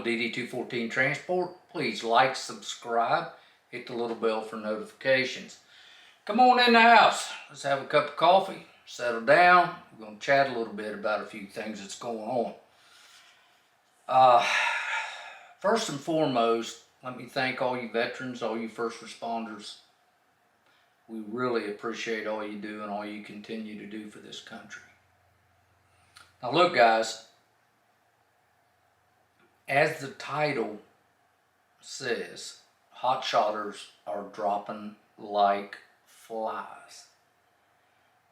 DD214 Transport. Please like, subscribe, hit the little bell for notifications. Come on in the house. Let's have a cup of coffee, settle down. We're going to chat a little bit about a few things that's going on. First and foremost, let me thank all you veterans, all you first responders. We really appreciate all you do and all you continue to do for this country. Now look, guys, as the title says, HOTSHOTTERS are dropping like flies.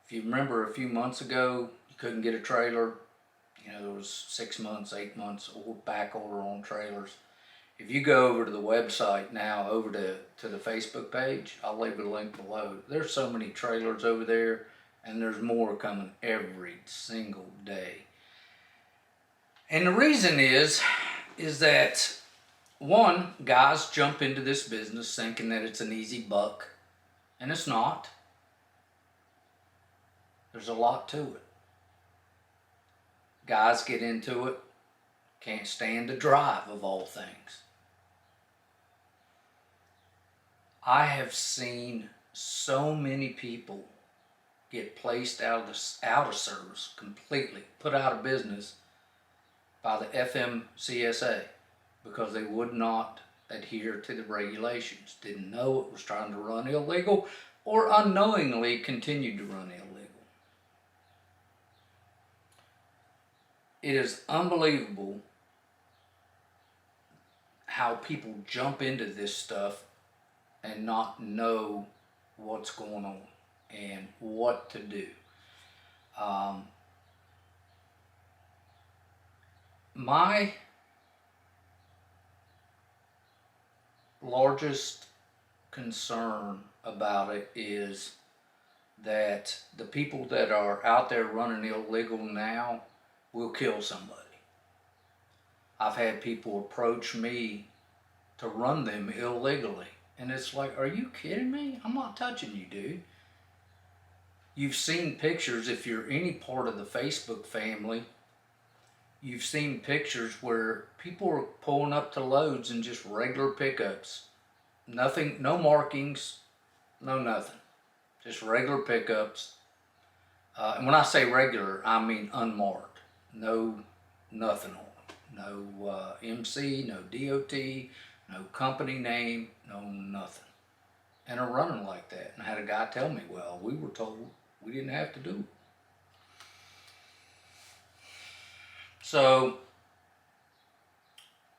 If you remember a few months ago, you couldn't get a trailer. You know, there was 6 months, 8 months back order on trailers. If you go over to the website now, over to the Facebook page, I'll leave a link below. There's so many trailers over there, and there's more coming every single day. And the reason is that, one, guys jump into this business thinking that it's an easy buck, and it's not. There's a lot to it. Guys get into it, can't stand to drive, of all things. I have seen so many people get placed out of service completely, put out of business by the FMCSA because they would not adhere to the regulations, didn't know it, was trying to run illegal, or unknowingly continued to run illegal. It is unbelievable how people jump into this stuff and not know what's going on and what to do. My largest concern about it is that the people that are out there running illegal now will kill somebody. I've had people approach me to run them illegally. And it's like, are you kidding me? I'm not touching you, dude. You've seen pictures, if you're any part of the Facebook family, you've seen pictures where people are pulling up to loads in just regular pickups. Nothing, no markings, no nothing. Just regular pickups. And when I say regular, I mean unmarked. No, nothing on them. No MC, no DOT, no company name, no nothing. And are running like that. And I had a guy tell me, well, we were told we didn't have to do it. So,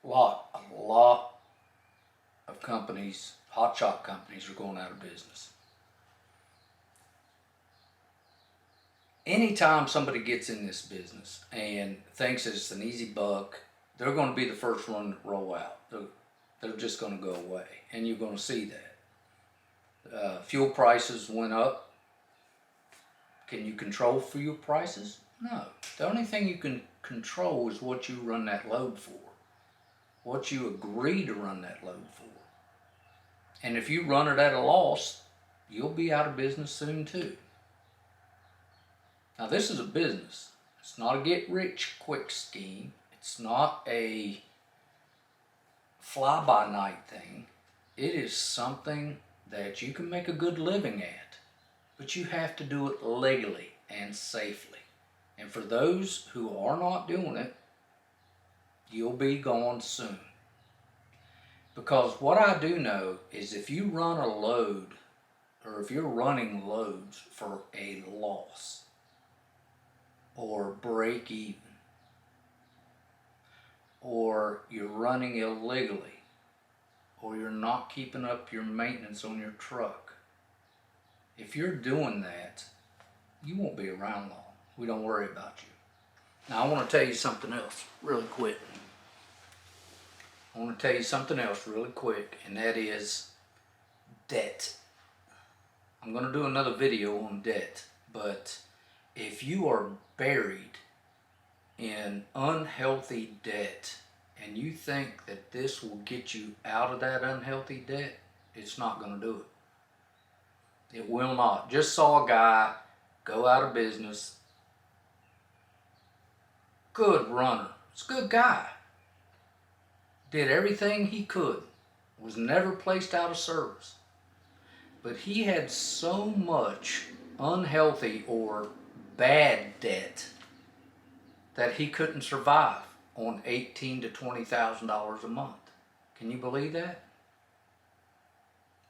a lot of companies, hotshot companies, are going out of business. Anytime somebody gets in this business and thinks it's an easy buck, they're going to be the first one to roll out. They're just going to go away, and you're going to see that. Fuel prices went up. Can you control fuel prices? No. The only thing you can control is what you run that load for, what you agree to run that load for. And if you run it at a loss, you'll be out of business soon too. Now this is a business. It's not a get-rich-quick scheme. It's not a fly-by-night thing. It is something that you can make a good living at, but you have to do it legally and safely. And for those who are not doing it, you'll be gone soon. Because what I do know is if you run a load, or if you're running loads for a loss, or break even, or you're running illegally, or you're not keeping up your maintenance on your truck, if you're doing that, you won't be around long. We don't worry about you. Now I want to tell you something else really quick. And that is debt. I'm going to do another video on debt, but if you are buried in unhealthy debt and you think that this will get you out of that unhealthy debt, it's not going to do it. It will not. Just saw a guy go out of business. Good runner. It's a good guy. did everything he could, was never placed out of service. But he had so much unhealthy or bad debt that he couldn't survive on $18,000 to $20,000 a month. Can you believe that?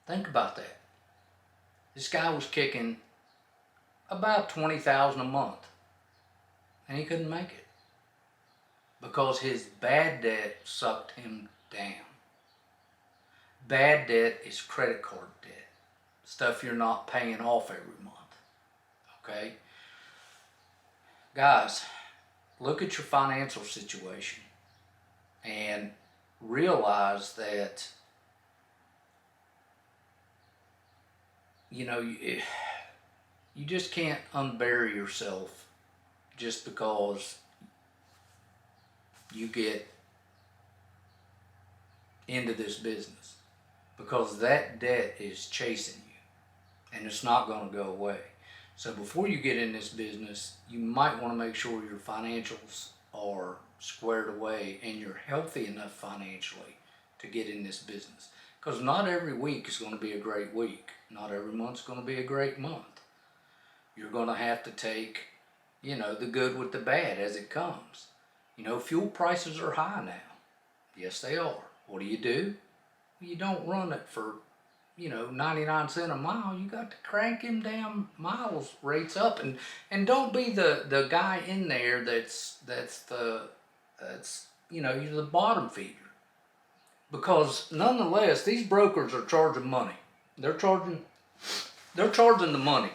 Think about that. This guy was kicking about $20,000 a month, and he couldn't make it because his bad debt sucked him down. Bad debt is credit card debt, stuff you're not paying off every month. Okay? Guys, look at your financial situation and realize that, you know, you just can't unbury yourself just because you get into this business, because that debt is chasing you and it's not going to go away. So before you get in this business, you might want to make sure your financials are squared away and you're healthy enough financially to get in this business. Because not every week is going to be a great week. Not every month is going to be a great month. You're going to have to take, you know, the good with the bad as it comes. You know, fuel prices are high now. Yes, they are. What do? Well, you don't run it for, you know, 99 cents a mile. You got to crank them damn miles rates up, and don't be the guy in there that's you know, you're the bottom feeder. Because nonetheless, these brokers are charging money. They're charging the money.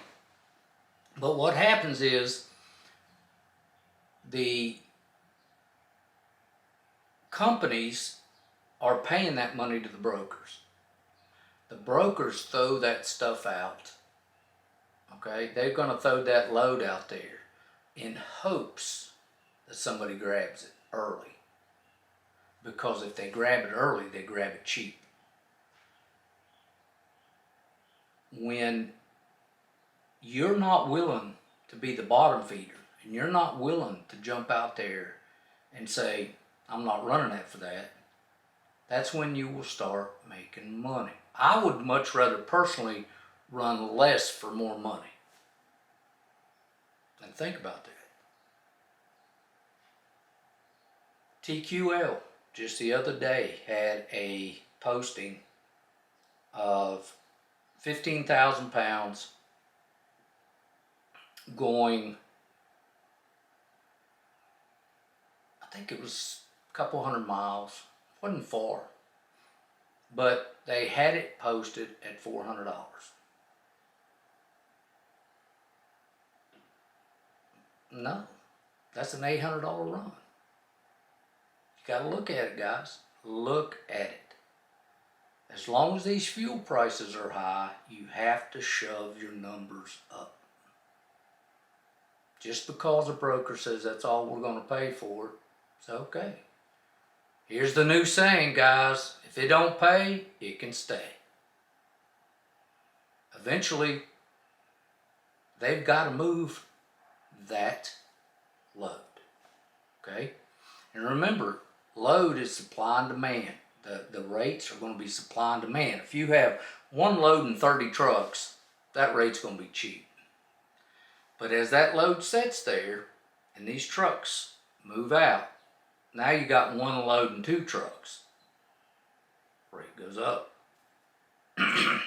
But what happens is the companies are paying that money to the brokers. The brokers throw that stuff out. Okay? They're going to throw that load out there in hopes that somebody grabs it early. Because if they grab it early, they grab it cheap. When you're not willing to be the bottom feeder, and you're not willing to jump out there and say, I'm not running that for that, that's when you will start making money. I would much rather personally run less for more money. And think about that. TQL just the other day had a posting of 15,000 pounds going, I think it was a couple hundred miles, wasn't far, but they had it posted at $400. No, that's an $800 run. You got to look at it, guys. Look at it. As long as these fuel prices are high, you have to shove your numbers up. Just because a broker says that's all we're going to pay for it, it's okay. Here's the new saying, guys. If it don't pay, it can stay. Eventually, they've got to move that load. Okay? And remember, load is supply and demand. The rates are going to be supply and demand. If you have one load and 30 trucks, that rate's going to be cheap. But as that load sits there and these trucks move out, now you got one load and 2 trucks. Rate goes up. If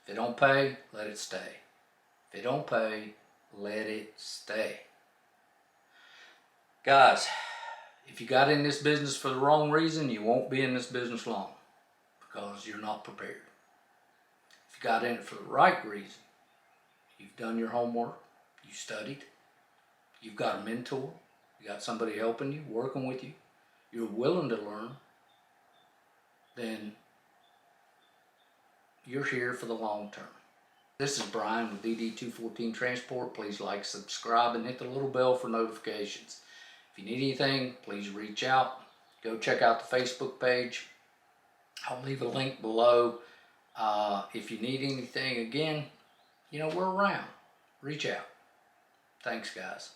it don't pay, let it stay. If it don't pay, let it stay. Guys, if you got in this business for the wrong reason, you won't be in this business long because you're not prepared. If you got in it for the right reason, you've done your homework, you studied, you've got a mentor, you got somebody helping you, working with you, you're willing to learn, then you're here for the long term. This is Bryan with DD214 Transport. Please like, subscribe, and hit the little bell for notifications. If you need anything, please reach out. Go check out the Facebook page. I'll leave a link below. If you need anything, again, you know, we're around. Reach out. Thanks, guys.